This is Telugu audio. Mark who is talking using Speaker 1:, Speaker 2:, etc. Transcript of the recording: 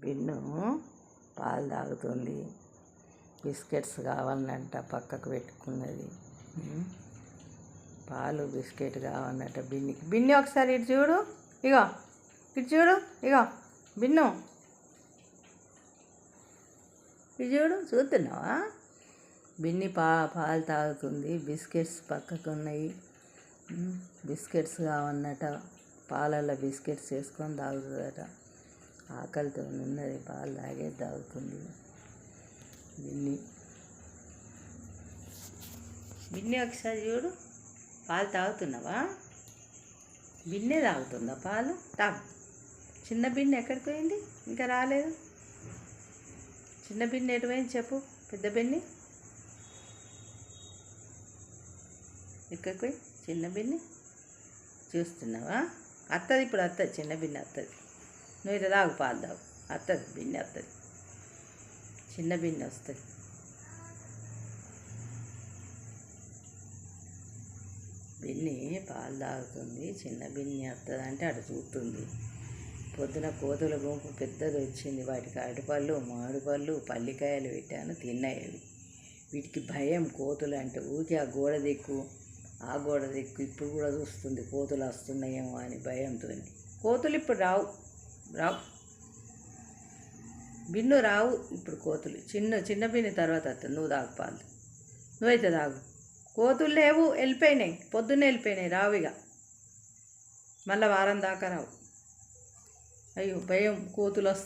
Speaker 1: బిన్ను పాలు తాగుతుంది. బిస్కెట్స్ కావాలనంట పక్కకు పెట్టుకున్నది. పాలు బిస్కెట్ కావాలన్నట బిన్నికి. బిన్ని ఒకసారి ఇటు చూడు, ఇగో ఇటు చూడు, ఇగో బిన్ను ఇటు చూడు, చూస్తున్నావా? బిన్ని పాలు తాగుతుంది. బిస్కెట్స్ పక్కకు ఉన్నాయి. బిస్కెట్స్ కావన్నట. పాలల్లో బిస్కెట్స్ వేసుకొని తాగుతుందట. ఆకలితో ఉన్నది, పాలు తాగుతుంది బిన్ని. బిన్ని ఒకసారి చూడు, పాలు తాగుతున్నావా? బిన్నే తాగుతుందా పాలు? తాగు. చిన్న బిన్ని ఎక్కడికి పోయింది? ఇంకా రాలేదు. చిన్న బిన్ని ఎటు పోయింది చెప్పు? పెద్ద బిన్ని ఎక్కడికి పోయి? చిన్న బిన్ని చూస్తున్నావా? అత్తది, ఇప్పుడు అత్తది. చిన్న బిన్ని అత్తది. నువ్వు ఇట్లా తాగు, పాలు తాగు. అత్తది, బిన్ని అత్తది. చిన్న బిన్ని వస్తుంది. బిన్ని పాలు తాగుతుంది. చిన్న బిన్ని వస్తుంది అంటే అటు చూస్తుంది. పొద్దున కోతుల గుంపు పెద్దది వచ్చింది. వాటికి అరటిపళ్ళు, మామిడిపళ్ళు, పల్లికాయలు పెట్టాను, తిన్నాయి. వీటికి భయం కోతులు అంటే. ఊరికి ఆ గోడ దిక్కు, ఆ గోడ దిక్కు ఇప్పుడు కూడా చూస్తుంది. కోతులు వస్తున్నాయేమో అని భయంతో. కోతులు ఇప్పుడు రావు. బిన్ను రావు ఇప్పుడు కోతులు. చిన్న బిన్ని తర్వాత వస్తుంది. నువ్వు తాగు పాలు. నువ్వైతే తాగు. కోతులు లేవు, వెళ్ళిపోయినాయి. పొద్దున్నే వెళ్ళిపోయినాయి. రావు ఇక మళ్ళీ వారం దాకా రావు. అయ్యో భయం, కోతులు వస్తాయి.